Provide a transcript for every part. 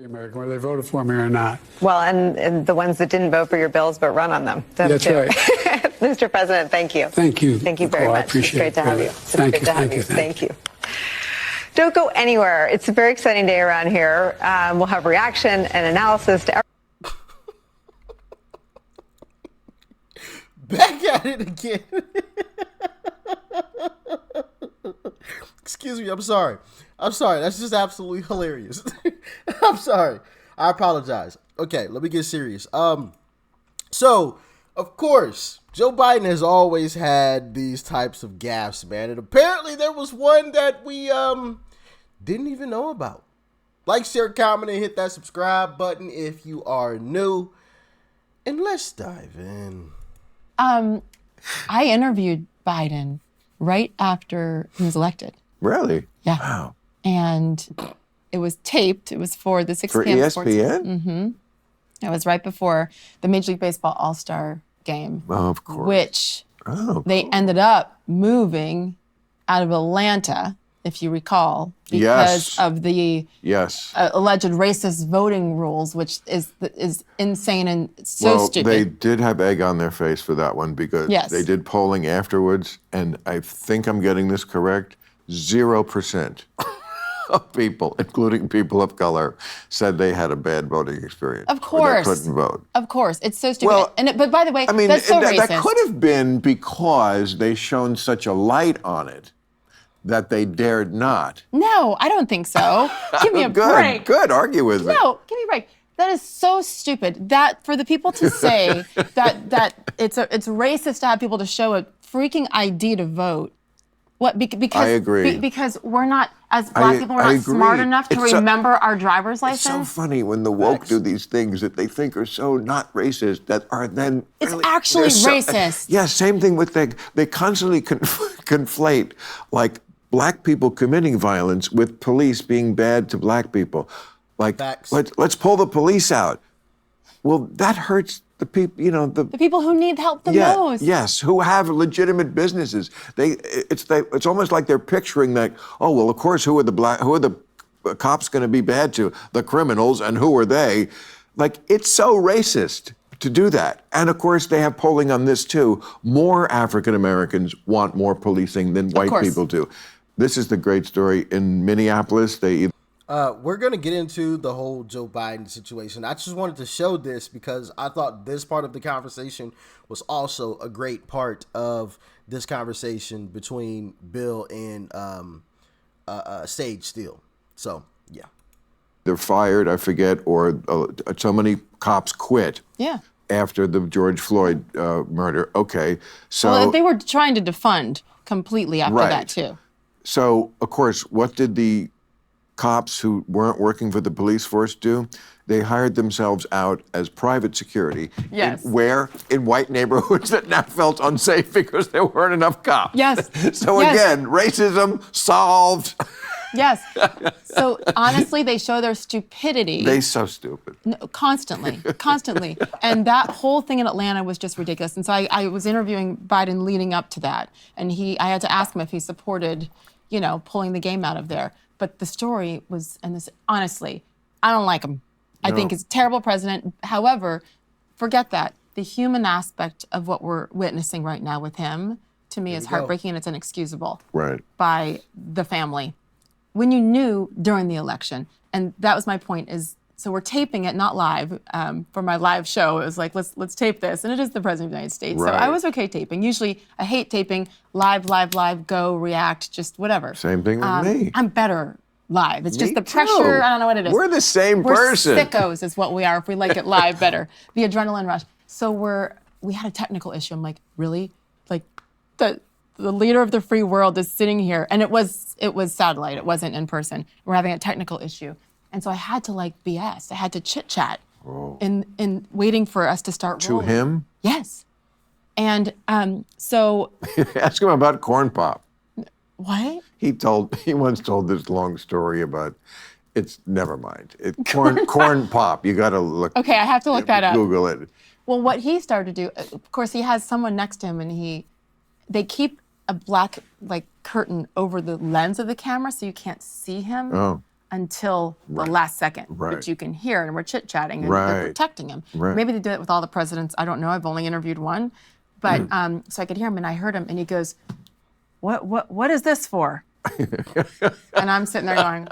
American, whether they voted for me or not. Well, and the ones that didn't vote for your bills but run on them. That's too. right. Mr. President, thank you. Thank you. Thank you very much. I appreciate it's great to have you. It's Thank good you. to have Thank you. you. Thank you. Don't go anywhere. It's a very exciting day around here. We'll have reaction and analysis to Back at it again. Excuse me. I'm sorry. That's just absolutely hilarious. I'm sorry. I apologize. Okay, let me get serious. So, of course, Joe Biden has always had these types of gaffes, man. And apparently there was one that we didn't even know about. Like, share, comment, and hit that subscribe button if you are new. And let's dive in. I interviewed Biden right after he was elected. Really? Yeah. Wow. And it was taped. It was for the 6 For p.m. ESPN? Sports. Mm-hmm. It was right before the Major League Baseball All-Star game. Oh, of course. Which they cool. ended up moving out of Atlanta, if you recall, because of the alleged racist voting rules, which is insane and so stupid. They did have egg on their face for that one because they did polling afterwards, and I think I'm getting this correct, 0% of people, including people of color, said they had a bad voting experience. Of course. Or they couldn't vote. Of course. It's so stupid. Well, but by the way, I mean, that's so racist. That could have been because they shone such a light on it that they dared not. No, I don't think so. Give me a break. Good. Argue with me. No, give me a break. That is so stupid. That for the people to say that it's racist to have people to show a freaking ID to vote. What? Because I agree. Because we're not, as black people, we're not smart enough to remember our driver's license. It's so funny when the woke do these things that they think are so not racist that are then it's actually racist. Yeah, same thing with they constantly conflate like black people committing violence with police being bad to black people. Like, let's pull the police out. Well, that hurts the people, the people who need help the most. Yes, who have legitimate businesses. It's almost like they're picturing that. Oh well, of course, who are the cops going to be bad to? The criminals, and who are they? Like, it's so racist to do that. And of course, they have polling on this too. More African Americans want more policing than white people do. This is the great story in Minneapolis. We're going to get into the whole Joe Biden situation. I just wanted to show this because I thought this part of the conversation was also a great part of this conversation between Bill and Sage Steele. So, yeah. They're fired, I forget, or so many cops quit. Yeah. After the George Floyd murder. Okay, so... Well, they were trying to defund completely after that, too. So, of course, what did the cops who weren't working for the police force do? They hired themselves out as private security. Yes. In white neighborhoods that now felt unsafe because there weren't enough cops. Yes. So again, racism solved. Yes. So honestly, they show their stupidity. They're so stupid. Constantly. And that whole thing in Atlanta was just ridiculous. And so I was interviewing Biden leading up to that. And I had to ask him if he supported, pulling the game out of there. But the story was, honestly, I don't like him. I think he's a terrible president. However, forget that. The human aspect of what we're witnessing right now with him, to me, is heartbreaking and it's inexcusable. Right. By the family. When you knew during the election, and that was my point, so we're taping it, not live. For my live show, it was like, let's tape this. And it is the President of the United States. Right. So I was okay taping. Usually I hate taping, live, go, react, just whatever. Same thing with me. I'm better live. It's just Me the pressure. too. I don't know what it is. We're the same person. We're sickos is what we are if we like it live better. The adrenaline rush. So we had a technical issue. I'm like, really? Like the leader of the free world is sitting here. And it was satellite. It wasn't in person. We're having a technical issue. And so I had to BS. I had to chit chat in waiting for us to start rolling. To him? Yes. And so. Ask him about corn pop. What? He once told this long story about, never mind. Corn pop. You got to look. Okay, I have to look that up. Google it. Well, what he started to do, of course, he has someone next to him, and they keep a black curtain over the lens of the camera so you can't see him. Oh. until the last second, Right. which you can hear, and we're chit-chatting, and Right. they're protecting him. Right. Maybe they do it with all the presidents. I don't know. I've only interviewed one. But so I could hear him, and I heard him, and he goes, what is this for? And I'm sitting there going,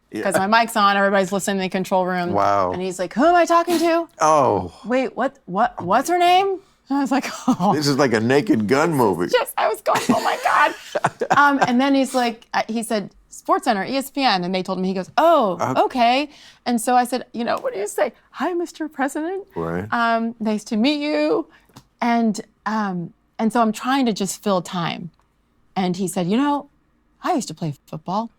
because my mic's on, everybody's listening in the control room. Wow. And he's like, who am I talking to? Oh, Wait, what's her name? And I was like, oh. this is like a Naked Gun movie. I was going, oh my God. And then he's like, he said, SportsCenter, ESPN. And they told me, he goes, oh, okay. And so I said, what do you say? Hi, Mr. President. Right. Nice to meet you. And so I'm trying to just fill time. And he said, I used to play football.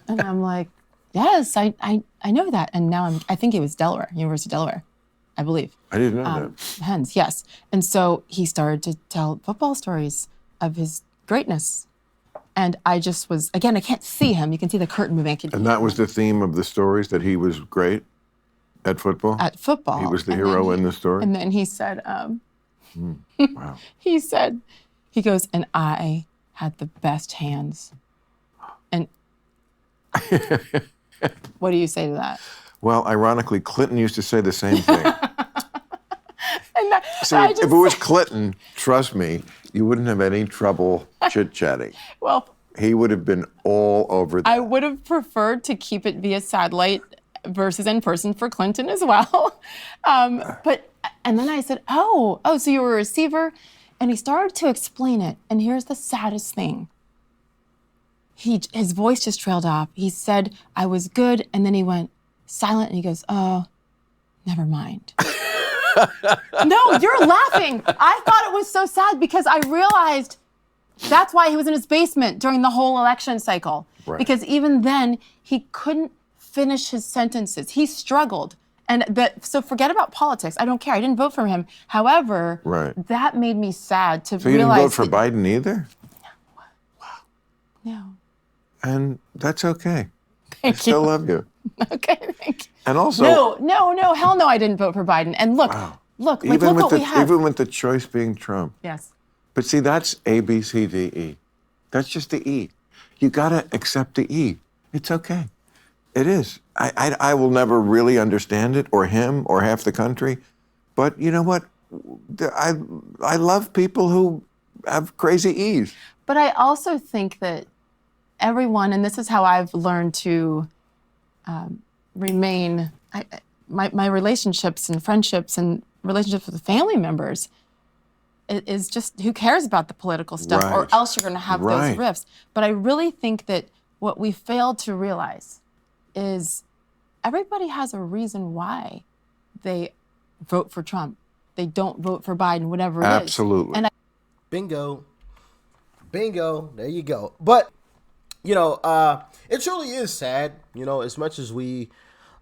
And I'm like, yes, I know that. And now I think it was Delaware, University of Delaware, I believe. I didn't know that. Hens, yes. And so he started to tell football stories of his greatness. And I just was, again, I can't see him. You can see the curtain moving. And that was the theme of the stories, that he was great at football? At football. He was the And hero then in the story? And then he said, Wow. he goes, and I had the best hands. And what do you say to that? Well, ironically, Clinton used to say the same thing. And that, See, I if it was Clinton, trust me, you wouldn't have any trouble chit-chatting. well, He would have been all over that. I would have preferred to keep it via satellite versus in person for Clinton as well. And then I said, oh, so you were a receiver? And he started to explain it. And here's the saddest thing. His voice just trailed off. He said, I was good. And then he went silent and he goes, oh, never mind. No, you're laughing. I thought it was so sad because I realized that's why he was in his basement during the whole election cycle. Right. Because even then, he couldn't finish his sentences. He struggled. So forget about politics. I don't care. I didn't vote for him. However, Right. that made me sad to So you didn't realize. vote for Biden either? No. And that's okay. I Thank still you. love you. Okay, thank you. And also, No, hell no, I didn't vote for Biden. And look, look even what with we have. even with the choice being Trump. Yes. But see, that's A, B, C, D, E. That's just the E. You gotta accept the E. It's okay. It is. I will never really understand it, or him, or half the country. But you know what? I love people who have crazy E's. But I also think that everyone, and this is how I've learned to remain, my relationships and friendships and relationships with family members is just, who cares about the political stuff, or Right. else you're going to have Right. those rifts. But I really think that what we fail to realize is everybody has a reason why they vote for Trump. They don't vote for Biden, whatever it is. Absolutely. And Bingo. Bingo. There you go. But, it truly is sad, as much as we,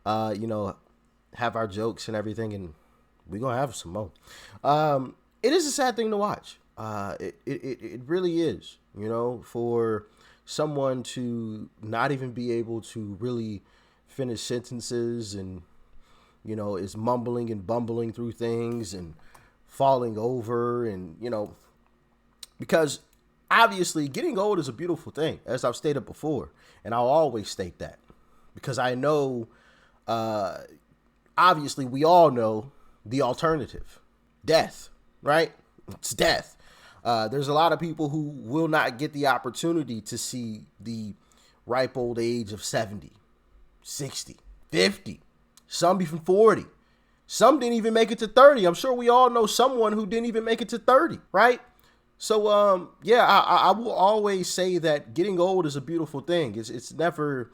have our jokes and everything, and we're going to have some more. It is a sad thing to watch. It really is, for someone to not even be able to really finish sentences and, is mumbling and bumbling through things and falling over and, because obviously getting old is a beautiful thing, as I've stated before, and I'll always state that because I know, obviously we all know the alternative, death, right? It's death. There's a lot of people who will not get the opportunity to see the ripe old age of 70, 60, 50, some even 40. Some didn't even make it to 30. I'm sure we all know someone who didn't even make it to 30, right? So, I will always say that getting old is a beautiful thing. It's never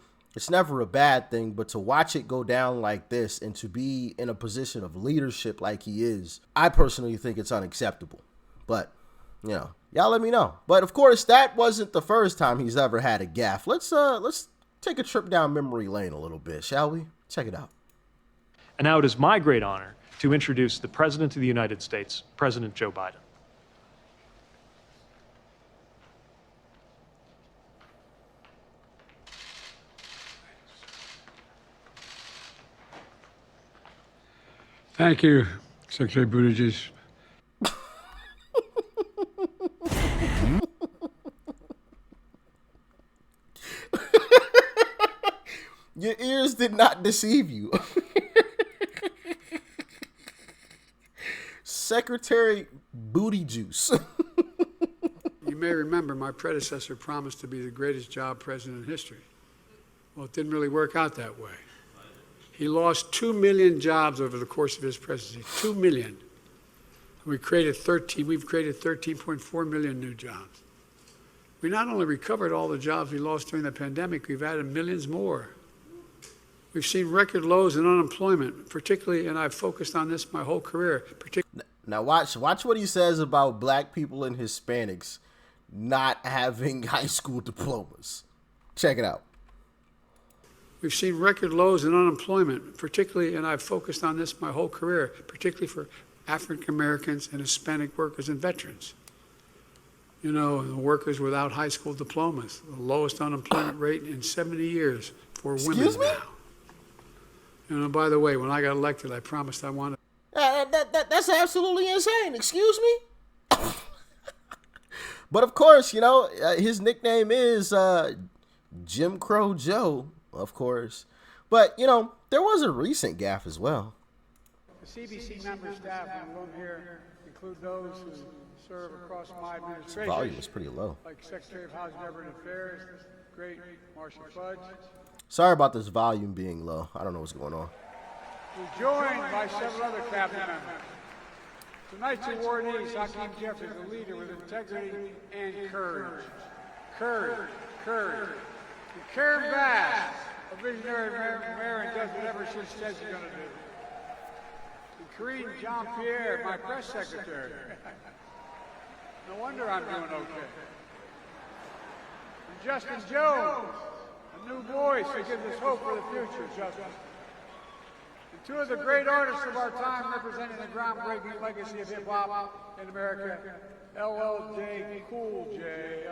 a bad thing, but to watch it go down like this and to be in a position of leadership like he is, I personally think it's unacceptable. But, y'all let me know. But of course, that wasn't the first time he's ever had a gaffe. Let's take a trip down memory lane a little bit, shall we? Check it out. And now it is my great honor to introduce the President of the United States, President Joe Biden. Thank you, Secretary Buttigieg. did not deceive you. Secretary Booty Juice. You may remember my predecessor promised to be the greatest job president in history. Well, it didn't really work out that way. He lost 2 million jobs over the course of his presidency. 2 million. We've created 13.4 million new jobs. We not only recovered all the jobs we lost during the pandemic, we've added millions more. We've seen record lows in unemployment, particularly, and I've focused on this my whole career, particularly. Now watch what he says about black people and Hispanics not having high school diplomas. Check it out. We've seen record lows in unemployment, particularly, and I've focused on this my whole career, particularly for African Americans and Hispanic workers and veterans. You know, the workers without high school diplomas, the lowest unemployment rate in 70 years for women Excuse me? now. You know, by the way, when I got elected, I promised I wanted. That's absolutely insane. Excuse me? But of course, you know, his nickname is Jim Crow Joe, of course. But, you know, there was a recent gaffe as well. The CBC member staff in the room here include those who serve across my administration. Volume is pretty low. Like Secretary of Housing and Urban Affairs, great Marcia Fudge. Sorry about this volume being low. I don't know what's going on. We're joined by several other cabinet members. Tonight's awardees, Hakeem Jeffries, a leader with integrity and courage. Courage. And Karen Bass, a visionary mayor and does whatever she says she's going to do. And Karine Jean-Pierre, my press secretary. No wonder I'm doing okay. And Justin Jones, a new voice that gives us hope for the future, Justin. And two of the great artists of our time representing the groundbreaking legacy of hip-hop in America, LL Cool J.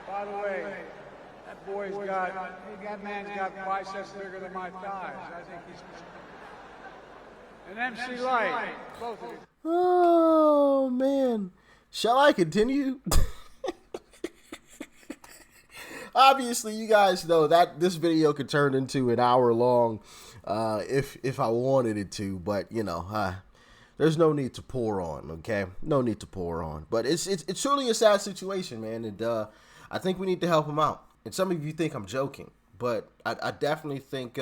By the way, that man's got biceps bigger than my thighs. I think he's... And MC Light, both of you. Oh, man. Shall I continue? Obviously, you guys know that this video could turn into an hour long if I wanted it to. But, you know, there's no need to pour on, okay? No need to pour on. But it's truly a sad situation, man. And I think we need to help him out. And some of you think I'm joking. But I definitely think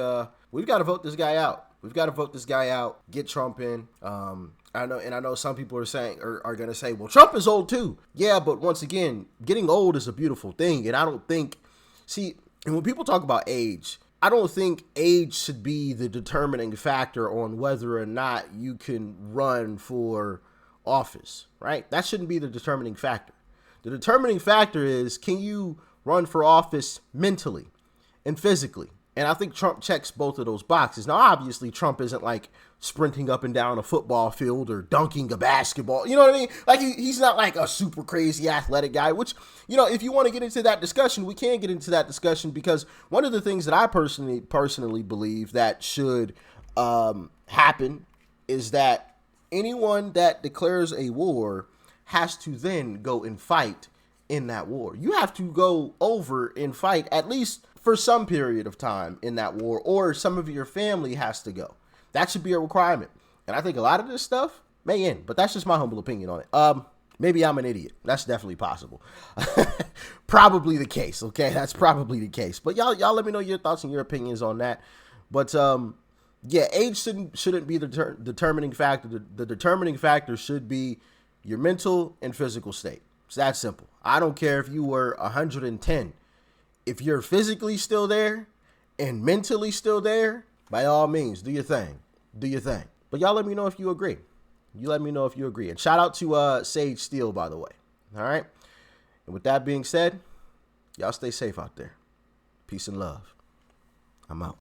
we've got to vote this guy out. We've got to vote this guy out, get Trump in. I know some people are going to say, well, Trump is old too. Yeah, but once again, getting old is a beautiful thing. And I don't think, see, and when people talk about age, I don't think age should be the determining factor on whether or not you can run for office, right? That shouldn't be the determining factor. The determining factor is, can you run for office mentally and physically? And I think Trump checks both of those boxes. Now, obviously, Trump isn't like sprinting up and down a football field or dunking a basketball. You know what I mean? Like, he's not like a super crazy athletic guy, which, you know, if you want to get into that discussion, we can get into that discussion, because one of the things that I personally believe that should happen is that anyone that declares a war has to then go and fight in that war. You have to go over and fight at least for some period of time in that war, or some of your family has to go. That should be a requirement. And I think a lot of this stuff may end, but that's just my humble opinion on it. Maybe I'm an idiot. That's definitely possible. Probably the case. Okay. That's probably the case, but y'all let me know your thoughts and your opinions on that. But, yeah, age shouldn't be the determining factor. The determining factor should be your mental and physical state. It's that simple. I don't care if you were 110. If you're physically still there and mentally still there, by all means, do your thing. Do your thing. But y'all let me know if you agree. You let me know if you agree. And shout out to Sage Steele, by the way. All right? And with that being said, y'all stay safe out there. Peace and love. I'm out.